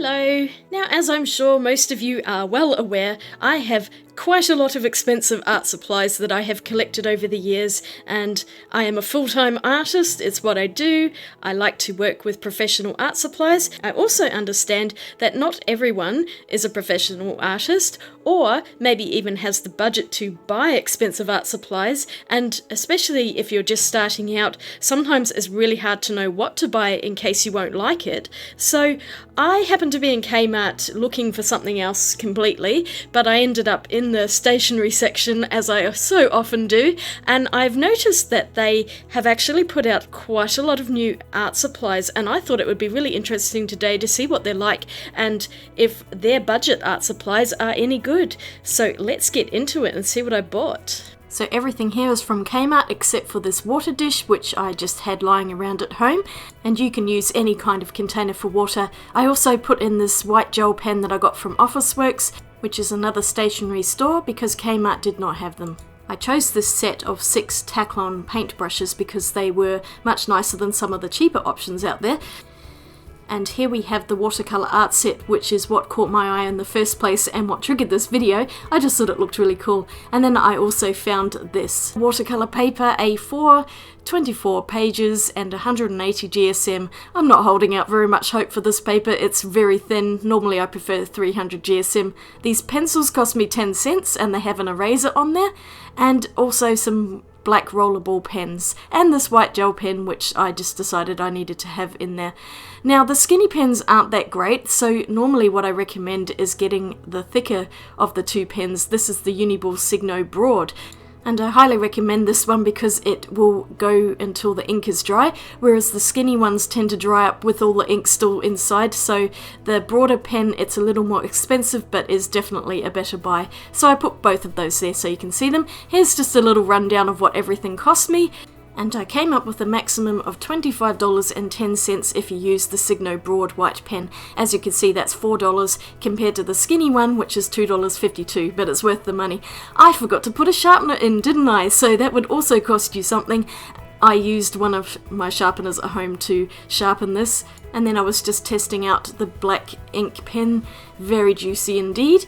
Hello! Now, as I'm sure most of you are well aware, I have quite a lot of expensive art supplies that I have collected over the years, and I am a full-time artist. It's what I do. I like to work with professional art supplies. I also understand that not everyone is a professional artist, or maybe even has the budget to buy expensive art supplies, and especially if you're just starting out, sometimes it's really hard to know what to buy in case you won't like it. So I happened to be in Kmart looking for something else completely, but I ended up in the stationery section, as I so often do, and I've noticed that they have actually put out quite a lot of new art supplies, and I thought it would be really interesting today to see what they're like and if their budget art supplies are any good. So let's get into it and see what I bought. So everything here is from Kmart except for this water dish, which I just had lying around at home, and you can use any kind of container for water. I also put in this white gel pen that I got from Officeworks, which is another stationery store, because Kmart did not have them. I chose this set of 6 Taklon paintbrushes because they were much nicer than some of the cheaper options out there. And here we have the Watercolour Art Set, which is what caught my eye in the first place and what triggered this video. I just thought it looked really cool. And then I also found this watercolour paper, A4, 24 pages and 180 GSM. I'm not holding out very much hope for this paper. It's very thin. Normally I prefer 300 GSM. These pencils cost me 10 cents and they have an eraser on there, and also some black rollerball pens, and this white gel pen, which I just decided I needed to have in there. Now, the skinny pens aren't that great, so normally what I recommend is getting the thicker of the 2 pens. This is the Uniball Signo Broad, and I highly recommend this one because it will go until the ink is dry, whereas the skinny ones tend to dry up with all the ink still inside. So the broader pen, it's a little more expensive, but is definitely a better buy. So I put both of those there so you can see them. Here's just a little rundown of what everything cost me. And I came up with a maximum of $25.10 if you use the Signo Broad white pen. As you can see, that's $4 compared to the skinny one, which is $2.52, but it's worth the money. I forgot to put a sharpener in, didn't I? So that would also cost you something. I used one of my sharpeners at home to sharpen this, and then I was just testing out the black ink pen. Very juicy indeed.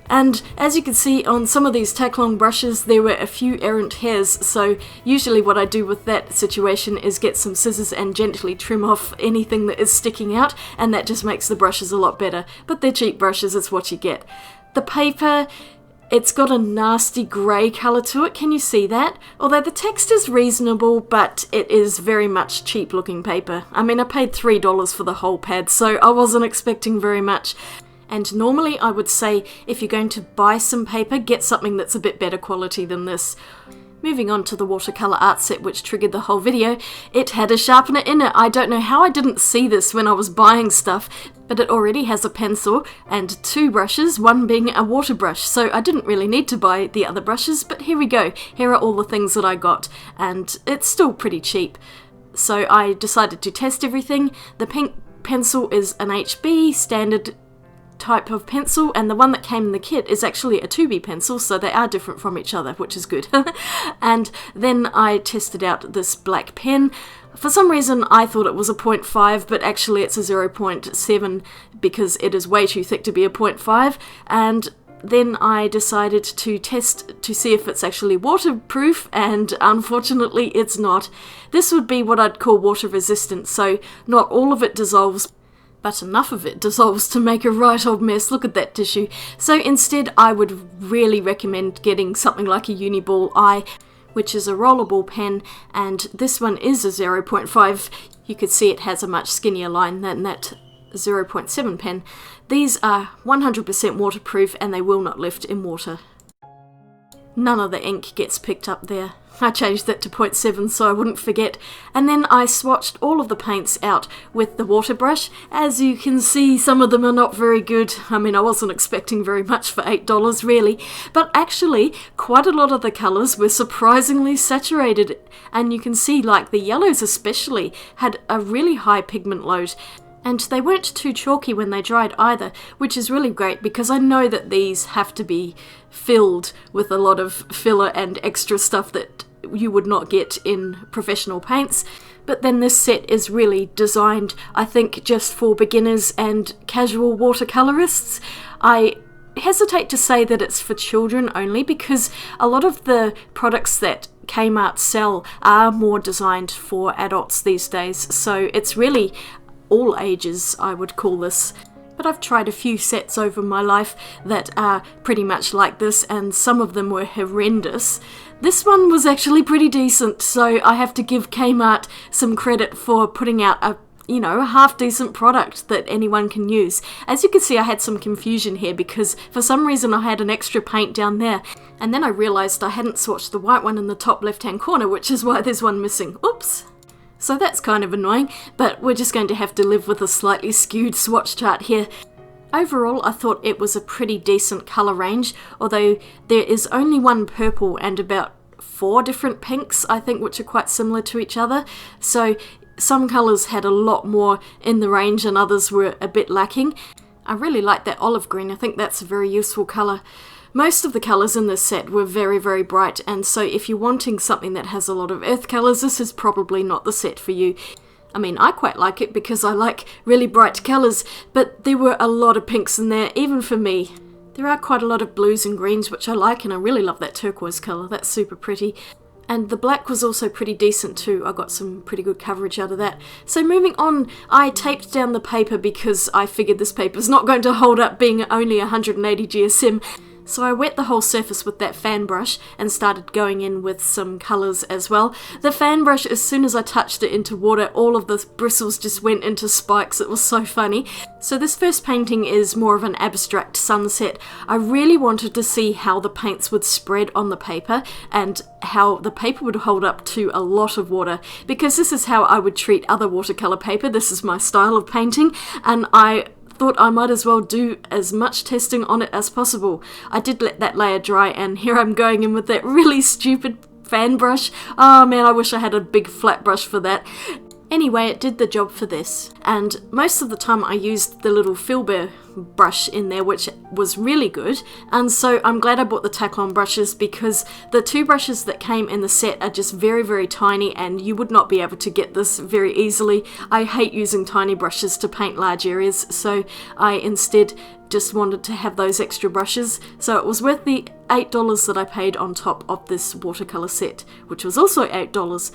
And as you can see on some of these Taklon brushes, there were a few errant hairs, so usually what I do with that situation is get some scissors and gently trim off anything that is sticking out, and that just makes the brushes a lot better. But they're cheap brushes, it's what you get. The paper, it's got a nasty grey colour to it, can you see that? Although the text is reasonable, but it is very much cheap looking paper. I mean, I paid $3 for the whole pad, so I wasn't expecting very much. And normally I would say if you're going to buy some paper, get something that's a bit better quality than this. Moving on to the Watercolour Art Set, which triggered the whole video, it had a sharpener in it. I don't know how I didn't see this when I was buying stuff, but it already has a pencil and 2 brushes, one being a water brush, so I didn't really need to buy the other brushes, but here we go. Here are all the things that I got, and it's still pretty cheap. So I decided to test everything. The pink pencil is an HB standard type of pencil, and the one that came in the kit is actually a 2B pencil, so they are different from each other, which is good. And then I tested out this black pen. For some reason I thought it was a 0.5, but actually it's a 0.7 because it is way too thick to be a 0.5, and then I decided to test to see if it's actually waterproof, and unfortunately it's not. This would be what I'd call water resistant, so not all of it dissolves, but enough of it dissolves to make a right old mess. Look at that tissue. So instead I would really recommend getting something like a Uniball Eye, which is a rollerball pen, and this one is a 0.5. You could see it has a much skinnier line than that 0.7 pen. These are 100% waterproof and they will not lift in water. None of the ink gets picked up there. I changed that to 0.7 so I wouldn't forget, and then I swatched all of the paints out with the water brush. As you can see, some of them are not very good. I mean, I wasn't expecting very much for $8 really, but actually quite a lot of the colours were surprisingly saturated, and you can see like the yellows especially had a really high pigment load. And they weren't too chalky when they dried either, which is really great because I know that these have to be filled with a lot of filler and extra stuff that you would not get in professional paints. But then this set is really designed, I think, just for beginners and casual watercolorists. I hesitate to say that it's for children only, because a lot of the products that Kmart sell are more designed for adults these days, so it's really all ages, I would call this. But I've tried a few sets over my life that are pretty much like this, and some of them were horrendous. This one was actually pretty decent, so I have to give Kmart some credit for putting out a half-decent product that anyone can use. As you can see, I had some confusion here because for some reason I had an extra paint down there, and then I realised I hadn't swatched the white one in the top left-hand corner, which is why there's one missing. Oops! So that's kind of annoying, but we're just going to have to live with a slightly skewed swatch chart here. Overall, I thought it was a pretty decent colour range, although there is only one purple and about 4 different pinks, I think, which are quite similar to each other. So some colours had a lot more in the range and others were a bit lacking. I really like that olive green. I think that's a very useful colour. Most of the colours in this set were very, very bright, and so if you're wanting something that has a lot of earth colours, this is probably not the set for you. I mean, I quite like it because I like really bright colours, but there were a lot of pinks in there, even for me. There are quite a lot of blues and greens, which I like, and I really love that turquoise colour. That's super pretty. And the black was also pretty decent too. I got some pretty good coverage out of that. So moving on, I taped down the paper because I figured this paper's not going to hold up being only 180 GSM. So I wet the whole surface with that fan brush and started going in with some colours as well. The fan brush, as soon as I touched it into water, all of the bristles just went into spikes. It was so funny. So this first painting is more of an abstract sunset. I really wanted to see how the paints would spread on the paper and how the paper would hold up to a lot of water, because this is how I would treat other watercolour paper. This is my style of painting, and I thought I might as well do as much testing on it as possible. I did let that layer dry, and here I'm going in with that really stupid fan brush. Oh man, I wish I had a big flat brush for that. Anyway, it did the job for this, and most of the time I used the little Filbert brush in there, which was really good, and so I'm glad I bought the Taklon brushes, because the 2 brushes that came in the set are just very, very tiny, and you would not be able to get this very easily. I hate using tiny brushes to paint large areas, so I instead just wanted to have those extra brushes, so it was worth the $8 that I paid on top of this watercolour set, which was also $8.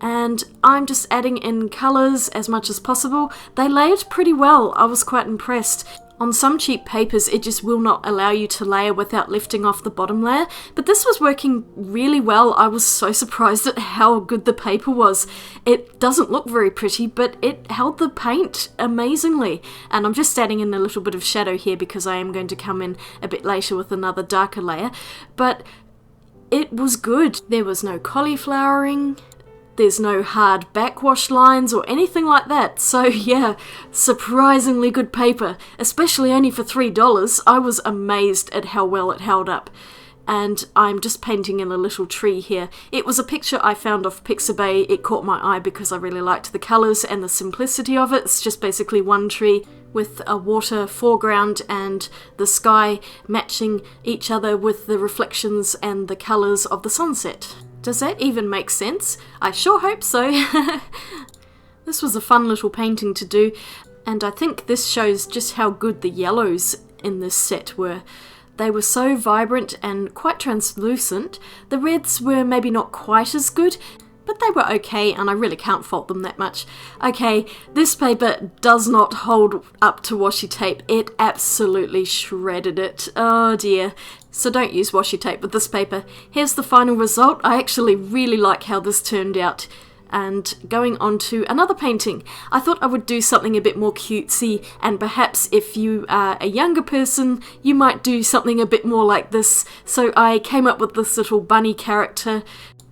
And I'm just adding in colours as much as possible. They layered pretty well. I was quite impressed. On some cheap papers, it just will not allow you to layer without lifting off the bottom layer, but this was working really well. I was so surprised at how good the paper was. It doesn't look very pretty, but it held the paint amazingly. And I'm just adding in a little bit of shadow here because I am going to come in a bit later with another darker layer, but it was good. There was no cauliflowering. There's no hard backwash lines or anything like that, so yeah, surprisingly good paper, especially only for $3. I was amazed at how well it held up. And I'm just painting in a little tree here. It was a picture I found off Pixabay. It caught my eye because I really liked the colours and the simplicity of it. It's just basically one tree with a water foreground and the sky matching each other with the reflections and the colours of the sunset. Does that even make sense? I sure hope so. This was a fun little painting to do, and I think this shows just how good the yellows in this set were. They were so vibrant and quite translucent. The reds were maybe not quite as good, but they were okay, and I really can't fault them that much. Okay, this paper does not hold up to washi tape. It absolutely shredded it. Oh dear. So don't use washi tape with this paper. Here's the final result. I actually really like how this turned out. And going on to another painting, I thought I would do something a bit more cutesy, and perhaps if you are a younger person, you might do something a bit more like this. So I came up with this little bunny character.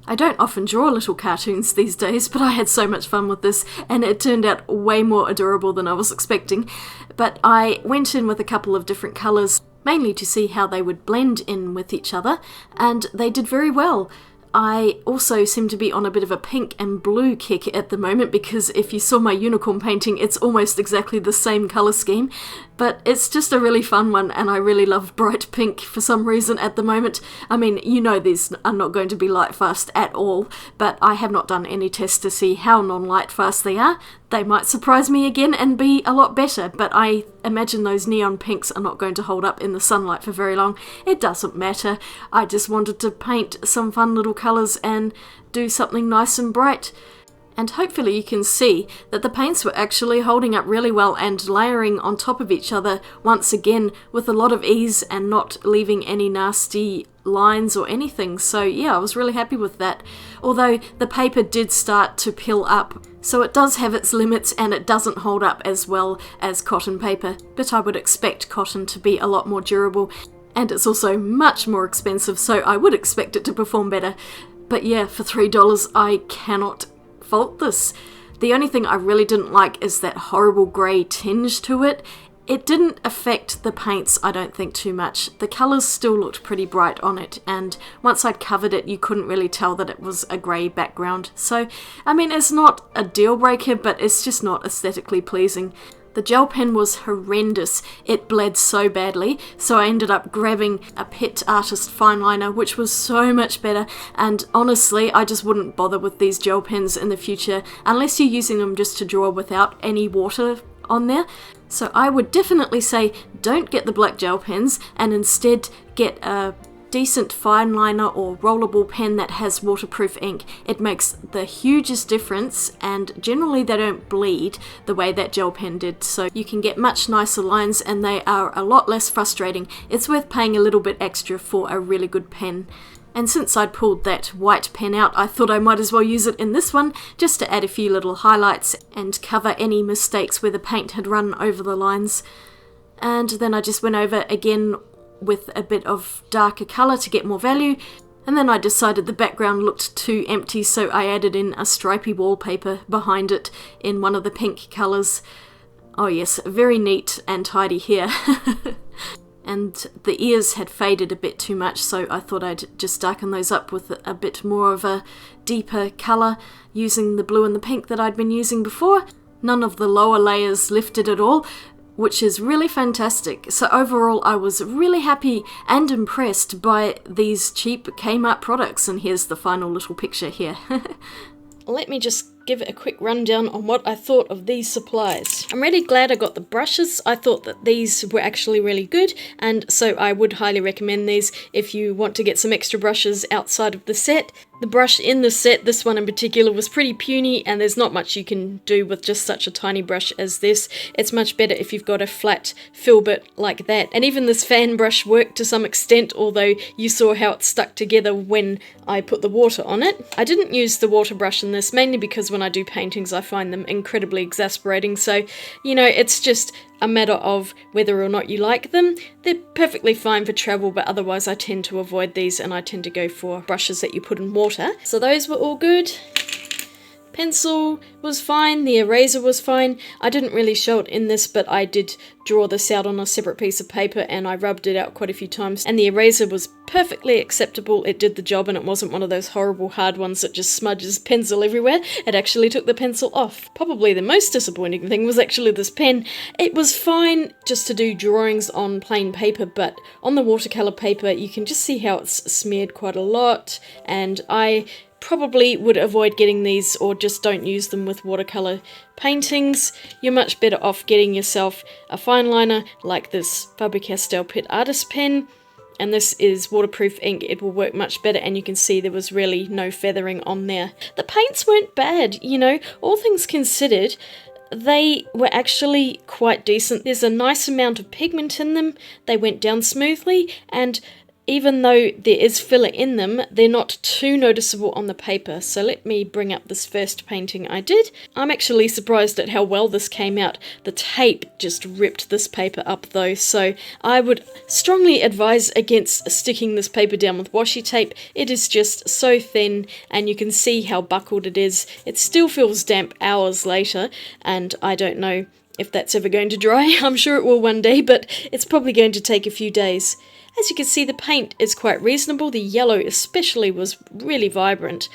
I don't often draw little cartoons these days, but I had so much fun with this, and it turned out way more adorable than I was expecting. But I went in with a couple of different colours, mainly to see how they would blend in with each other, and they did very well. I also seem to be on a bit of a pink and blue kick at the moment, because if you saw my unicorn painting, it's almost exactly the same colour scheme. But it's just a really fun one, and I really love bright pink for some reason at the moment. I mean, you know these are not going to be light fast at all, but I have not done any tests to see how non-light fast they are. They might surprise me again and be a lot better, but I imagine those neon pinks are not going to hold up in the sunlight for very long. It doesn't matter. I just wanted to paint some fun little colours and do something nice and bright. And hopefully you can see that the paints were actually holding up really well and layering on top of each other once again with a lot of ease and not leaving any nasty lines or anything. So yeah, I was really happy with that. Although the paper did start to peel up, so it does have its limits and it doesn't hold up as well as cotton paper, but I would expect cotton to be a lot more durable, and it's also much more expensive, so I would expect it to perform better. But yeah, for $3 I cannot fault this. The only thing I really didn't like is that horrible grey tinge to it. It didn't affect the paints, I don't think, too much. The colours still looked pretty bright on it, and once I'd covered it you couldn't really tell that it was a grey background. So, I mean, it's not a deal breaker, but it's just not aesthetically pleasing. The gel pen was horrendous. It bled so badly, so I ended up grabbing a Pet Artist fine liner, which was so much better, and honestly I just wouldn't bother with these gel pens in the future unless you're using them just to draw without any water on there. So I would definitely say don't get the black gel pens and instead get a decent fine liner or rollable pen that has waterproof ink. It makes the hugest difference, and generally they don't bleed the way that gel pen did, so you can get much nicer lines and they are a lot less frustrating. It's worth paying a little bit extra for a really good pen. And since I'd pulled that white pen out, I thought I might as well use it in this one, just to add a few little highlights and cover any mistakes where the paint had run over the lines. And then I just went over again with a bit of darker colour to get more value, and then I decided the background looked too empty, so I added in a stripy wallpaper behind it in one of the pink colours. Oh yes, very neat and tidy here. And the ears had faded a bit too much, so I thought I'd just darken those up with a bit more of a deeper colour using the blue and the pink that I'd been using before. None of the lower layers lifted at all, which is really fantastic. So overall I was really happy and impressed by these cheap Kmart products, and here's the final little picture here. Let me just give it a quick rundown on what I thought of these supplies. I'm really glad I got the brushes. I thought that these were actually really good, and so I would highly recommend these if you want to get some extra brushes outside of the set. The brush in the set, this one in particular, was pretty puny, and there's not much you can do with just such a tiny brush as this. It's much better if you've got a flat filbert like that. And even this fan brush worked to some extent, although you saw how it stuck together when I put the water on it. I didn't use the water brush in this, mainly because when I do paintings I find them incredibly exasperating, so, you know, it's just a matter of whether or not you like them. They're perfectly fine for travel, but otherwise I tend to avoid these, and I tend to go for brushes that you put in water. So those were all good. Pencil was fine, the eraser was fine. I didn't really show it in this, but I did draw this out on a separate piece of paper and I rubbed it out quite a few times, and the eraser was perfectly acceptable. It did the job, and it wasn't one of those horrible hard ones that just smudges pencil everywhere. It actually took the pencil off. Probably the most disappointing thing was actually this pen. It was fine just to do drawings on plain paper, but on the watercolour paper you can just see how it's smeared quite a lot, and I probably would avoid getting these, or just don't use them with watercolour paintings. You're much better off getting yourself a fine liner like this Faber-Castell Pet Artist pen, and this is waterproof ink. It will work much better, and you can see there was really no feathering on there. The paints weren't bad, you know, all things considered. They were actually quite decent. There's a nice amount of pigment in them. They went down smoothly, and even though there is filler in them, they're not too noticeable on the paper. So let me bring up this first painting I did. I'm actually surprised at how well this came out. The tape just ripped this paper up though, so I would strongly advise against sticking this paper down with washi tape. It is just so thin, and you can see how buckled it is. It still feels damp hours later, and I don't know if that's ever going to dry. I'm sure it will one day, but it's probably going to take a few days. As you can see, the paint is quite reasonable. The yellow especially was really vibrant,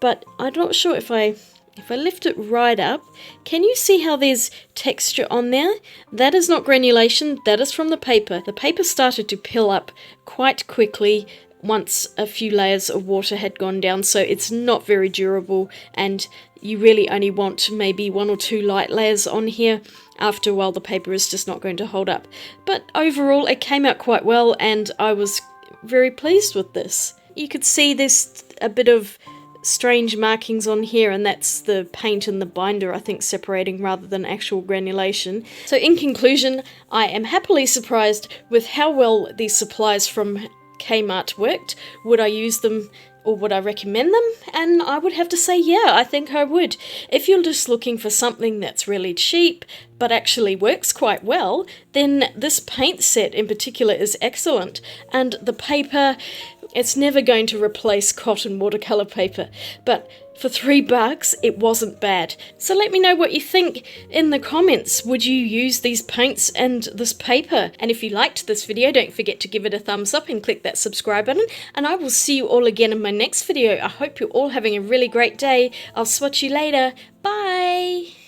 but I'm not sure if I If I lift it right up, can you see how there's texture on there? That is not granulation, that is from the paper. The paper started to pill up quite quickly once a few layers of water had gone down, so it's not very durable, and you really only want maybe 1 or 2 light layers on here. After a while the paper is just not going to hold up. But overall it came out quite well, and I was very pleased with this. You could see there's a bit of strange markings on here, and that's the paint and the binder, I think, separating rather than actual granulation. So in conclusion, I am happily surprised with how well these supplies from Kmart worked. Would I use them, or would I recommend them? And I would have to say, yeah, I think I would. If you're just looking for something that's really cheap but actually works quite well, then this paint set in particular is excellent. And the paper, it's never going to replace cotton watercolour paper, but for $3 it wasn't bad. So let me know what you think in the comments. Would you use these paints and this paper? And if you liked this video, don't forget to give it a thumbs up and click that subscribe button, and I will see you all again in my next video. I hope you're all having a really great day. I'll swatch you later. Bye!